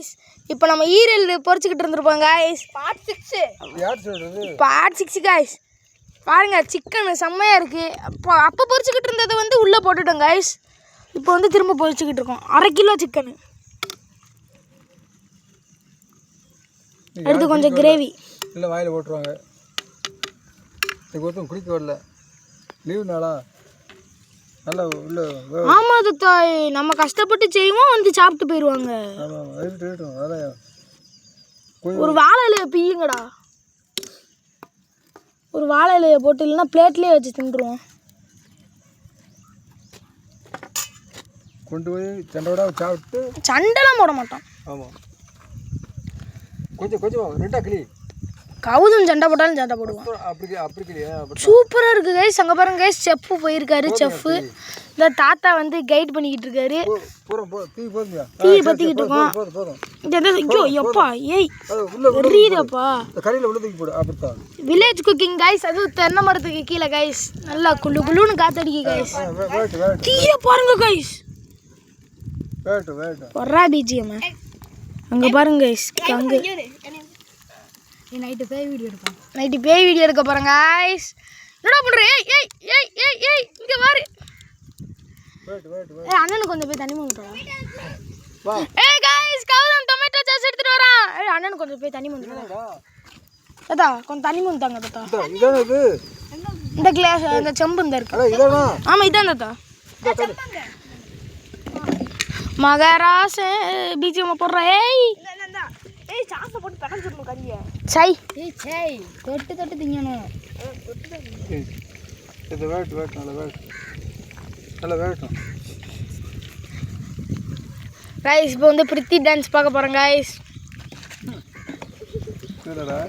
Guys இப்போ நம்ம ஈரல் பொரிச்சிட்டு இருந்திருப்போம் गाइस பார்ட் 6 गाइस பாருங்க சிக்கன் செம்மையா இருக்கு அப்ப பொரிச்சிட்டு இருந்தத வந்து உள்ள போட்டுட்டோம் गाइस இப்போ வந்து திரும்ப பொரிச்சிட்டு இருக்கோம் 1/2 கிலோ சிக்கன் எடுத்து கொஞ்சம் கிரேவி இல்ல வாயில போட்டுருவாங்க இதுக்கு குடிக்க வரல லீவ் நாளா நல்ல உள்ள ஆமா தாய் நம்ம கஷ்டப்பட்டு செய்வோம் வந்து சாப்பிட்டு போயிடுவாங்க ஆமா வெயிட்டும் அத ஒரு வாழை இலைய பீயுங்கடா ஒரு வாழை இலைய போட்டு இல்லனா பிளேட்லயே வச்சு தின்றுவோம் கொண்டு போய் சண்டோட சாப்பிட்டு சண்டலாம் போட மாட்டோம் ஆமா கொஞ்சம் ரெண்டா கிளி கவுதும் சண்டை போட்டாலும் சண்டை போடுவோம் அப்படி கிளியா சூப்பரா இருக்கு गाइस அங்க பாருங்க गाइस செஃப் போயிருக்காரு செஃப் இந்த தாத்தா வந்து கைட் பண்ணிட்டு இருக்காரு தீ பத்திக்கிட்டு இருக்கோம் இந்த ஐயோ எப்பா ஏய் எரியுதப்பா கறியில உள்ள தூக்கி போடு அப்படிதான் வில்லேஜ் குக்கிங் गाइस அது தென்னை மரத்துக்கு கீழ गाइस நல்லா குளு குளுன்னு காத்தடிக்கு गाइस தீய பாருங்க गाइस வேட் ஒரா பிஜிஎம் அங்க பாருங்க गाइस அங்க நைட்டு பேய் வீடியோ எடுக்க போறேன் गाइस என்னடா பண்ற ஏய் இங்க பாரு ஏய் அண்ணனுக்கு கொஞ்சம் போய் தண்ணி மொண்டுடா வா ஏய் गाइस கவுதம் டொமேட்டோ சாஸ் எடுத்துட்டு வரான் ஏய் அண்ணனுக்கு கொஞ்சம் போய் தண்ணி மொண்டுடா தாத்தா கொஞ்சம் தண்ணி மொண்டாங்க தாத்தா இதானே இது இந்த கிளாஸ் அந்த செம்பு இந்த இருக்கு அட இதானா ஆமா இதான் தாத்தா மகராச பிஜிஎம் போடுற ஏய் ஏய் சாஸ போட்டு பக்கஞ்சிரணும் கறியை சை தொட்டு திங்கணும் இது வேட் நல்ல வேட் गाइस இப்போ வந்து பிரித்தி டான்ஸ் பார்க்க போறோம் गाइस என்னடா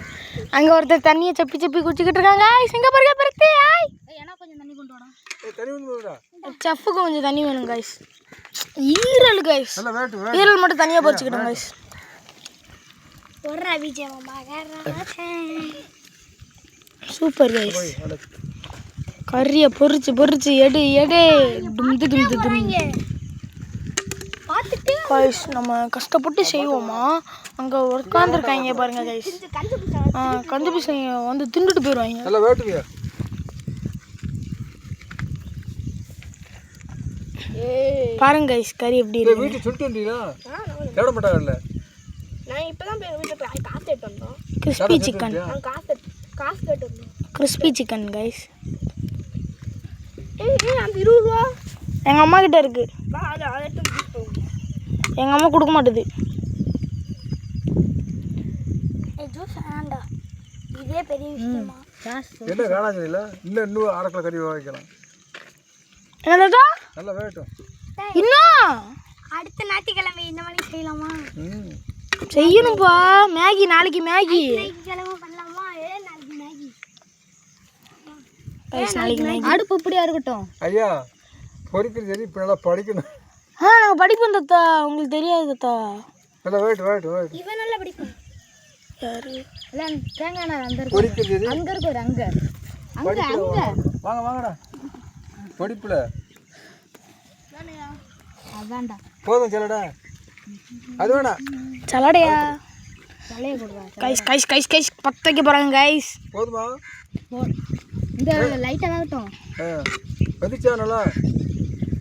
அங்க ஒருத்தர் தண்ணியை சப்பி குடிச்சிட்டு இருக்காங்க गाइस எங்க பாருங்க பிரித்தி ஏய் انا கொஞ்சம் தண்ணி கொண்டு வாடா ஏய் தண்ணி வந்து போடா செஃப்க்கு கொஞ்சம் தண்ணி வேணும் गाइस ஈரல் गाइस நல்ல வேட் ஈரல் மட்டும் தனியா பொரிச்சிட்டோம் गाइस ஒரு விஜயம் மகராசே சூப்பர் गाइस கறியை பொரிச்சு எடு டும் பாத்துட்டு गाइस நம்ம கஷ்டப்பட்டு செய்வோமா அங்க உட்கார்ந்திருக்காங்க பாருங்க गाइस கஞ்சு பிசைங்க வந்து தின்னுட்டு போயிடுவாங்க நல்ல வேட்டுவியா பாருங்க गाइस கறி எப்படி இருக்கு வீட்டு சுட்டு வந்தீங்களா தேட மாட்டாங்கல்ல நான் இப்பதான் போய் வீட்டுல காசு எடுத்து வந்தோம் கிறிஸ்பி சிக்கன் நான் காசு கேட்டு வந்தோம் கிறிஸ்பி சிக்கன் गाइस ஏய் அந்த 20 ரூபாய் எங்க அம்மா கிட்ட இருக்கு வா அத எடுத்து எங்க அம்மா கொடுக்க மாட்டேது ஜூஸ் ஆண்டா இதே பெரிய விஷயமா என்ன காணாங்க இல்ல இன்னும் 1/2 கிலோ கறி வைக்கலாம் என்னடா நல்ல வேட்டும் இன்னும் அடுத்த ஞாயிற்றுக்கிழமை இந்த மாதிரி செய்யலாமா செய்யணும்பா மேகி நாளைக்கு மேகி கிழமை பண்ணலாமா நாளைக்கு மேகி நாளைக்கு மேகி அடுப்பு இப்படியா இருக்கட்டும் ஐயா பொரிக்கிறது சரி இப்போ நல்லா படிக்கணும் நாங்கள் படிப்போம் தாத்தா உங்களுக்கு தெரியாது தாத்தா நல்லா வேட் இவன் நல்லா படிப்பான் யாரு எல்லாம் தேங்காய் நார் அந்த இருக்கு பொரிக்கிறது சரி அங்க இருக்கு ஒரு அங்க வாங்கடா படிப்புல அதான்டா போதும் சொல்லடா அது வேணா சலாடையா தலைய போடுவா கைஸ் பத்தைக்கு போறாங்க गाइस போதுமா இந்த லைட்டா ஆகட்டும் வந்துச்சா நல்லா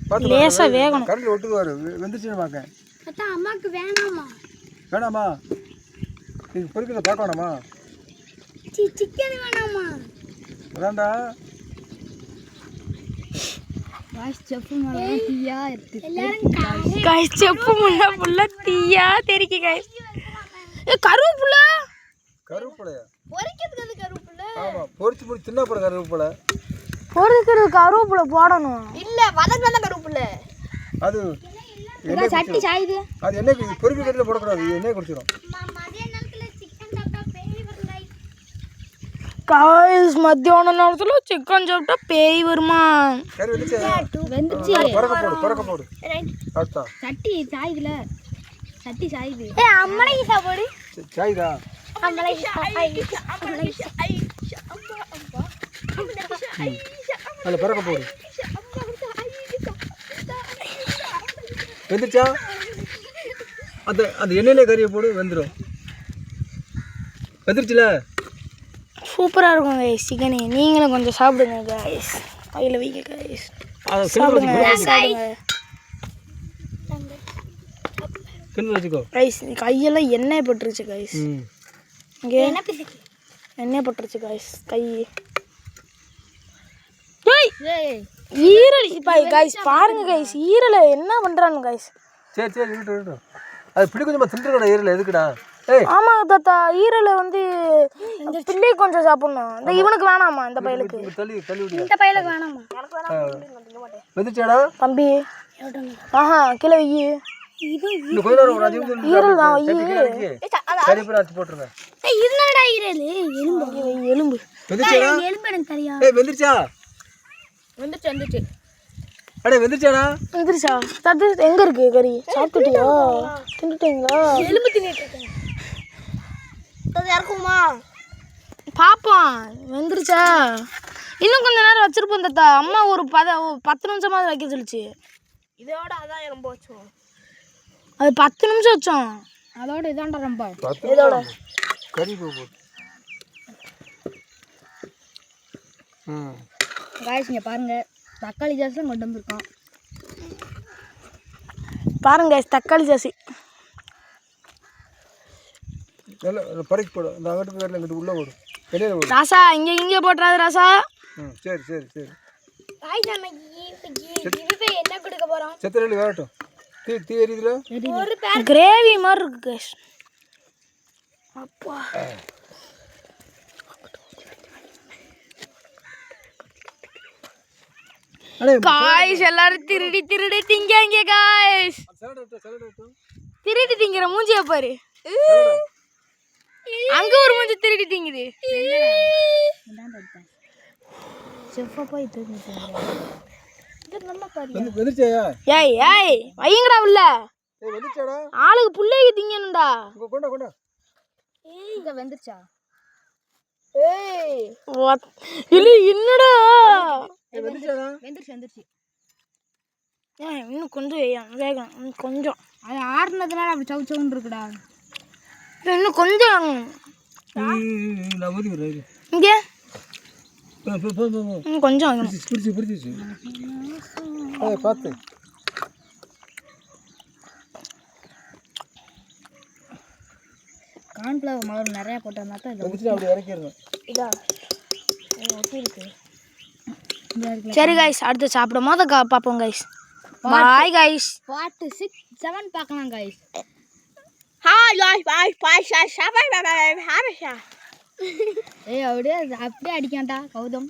பாத்து லேசா வேகணும் கரண்ட் ஒட்டுவாரு வெந்துச்சுன்னு பாக்க அத்தா அம்மாக்கு வேணாமா நீ பொரிக்கிறத பார்க்க வேணாமா சிக்கன் வேணாமா அதான்டா गाइस செஃப் மேல தீயா இருக்கு எல்லாரும் गाइस செப்பு முள்ள புள்ள தீயா தெரிக்கு गाइस ஏ கருவேப்பிலை பொரிக்கிறதுக்கு அது கருவேப்பிலை ஆமா பொரிச்சு முடி தின்னா போற கருவேப்பிலை பொரிக்கிறதுக்கு கருவேப்பிலை போடணும் இல்ல வதக்குன கருவேப்பிலை அது என்ன சட்டி சாயுது அது என்ன பொரிக்கிற கறியில போட கூடாது என்ன குடிச்சிரும் மதிய நேரத்துல சிக்கன் சாப்பிட்டா பேய் வரும் गाइस மத்தியான நேரத்துல சிக்கன் சாப்பிட்டா பேய் வருமா கறி வெந்துச்சு பறக்க போடு அத்தா சட்டி சாயுதுல சட்டி சாயுது ஏய் அம்மனை சாப்பாடு சாய்தா அம்மனை நல்ல பறக்க போடு வெந்துச்சா அந்த எண்ணெயிலே கறியை போடு வெந்துடும். வெந்துருச்சுல? சூப்பராக இருக்கும் கைஸ் சிக்கனு. நீங்களும் கொஞ்சம் சாப்பிடுங்க கைஸ். கையில் வைங்க கைஸ். சாப்பிடுங்க சாப்பிடுங்க கிண்ணு வச்சுக்கோ கைஸ். கையெல்லாம் எண்ணெய் பட்டுருச்சு கைஸ். இங்கே எண்ணெய் பட்டுருச்சு கைஸ் கை. ஈரல் கைஸ் பாருங்க கைஸ். ஈரலை என்ன பண்ணுறான்னு கைஸ். சரி இருக்கட்டும். அது பிடி கொஞ்சமாக தின்றுக்கடா. ஈரல் எதுக்குடா? ஆமாம் தாத்தா, ஈரலை வந்து பிள்ளை கொஞ்சம் சாப்பிடணும். இந்த இவனுக்கு வேணாமா? இந்த பையலுக்கு இந்த பையலுக்கு வேணாமா? வெந்துச்சாடா தம்பி? ஆஹா கீழே வை. ஈரல் தான் வை. போட்டுருங்க. எலும்பு வெந்துருச்சா? வெந்துருச்சாடா? வந்துருச்சா? தத்து எங்க இருக்கு கறி? சாப்பிட்டுட்டியா? தின்னுட்டீங்களா? எலும்பு தின்னுட்டு இறக்குமா பாப்போம். வந்துருச்சா? இன்னும் கொஞ்ச நேரம் வச்சிருப்போம் தாத்தா. அம்மா ஒரு 10 நிமிஷமாவது வைக்க சொல்லிச்சு. இதோட அதான் ரொம்ப வச்சோம். அது 10 நிமிஷம் வச்சோம். அதோட இதாண்டா ரொம்ப. இதோட கறி போட்டு காய்ஸ் இங்கே பாருங்க, தக்காளி ஜாஸ்லாம் கொண்டு வந்திருக்கோம். பாருங்க தக்காளி ஜாசி. நல்லா பறிக்கு போடும். இந்த அங்கிட்டு போய் இங்கிட்டு உள்ளே ஓடும். வெளியில் ஓடும். ராசா இங்கே போட்டுறாது ராசா. சரி என்ன கொடுக்க போறோம்? செத்தரலி வேகட்டும். தீ எரியுதுல? கிரேவி மாதிரி இருக்கு கைஸ். அப்பா காய்ஸ் எல்லாரும் திருடி திங்காங்க காய்ஸ். திருடி திங்கிற மூஞ்சிய பாரு. அங்க ஒரு மூஞ்சி திருடி திங்குது. ஏய் வைங்கடா உள்ள. ஆளுக்கு புள்ளைக்கு திங்கணும்டா. வெந்துருச்சா? என்னடா வெந்துருச்சு. இன்னும் கொஞ்சம் வேகம். கொஞ்சம் அது ஆறுனதுனால அப்படி சவுச்சவுன்னு இருக்குடா. இன்னும் கொஞ்சம் இங்கே கொஞ்சம் பிடிச்சி பார்த்து கார்ன்ஃப்ளவர் மாவு நிறையா போட்டோம்னா தான் அப்படி இறக்கிடணும். சரி கைஸ், அடுத்து சாப்பிடும் போது பார்ப்போம் கைஸ். Bye guys. Part 6, 7 பார்க்கலாம் கைஸ். அப்படியே அடிக்காண்டா கௌதம்.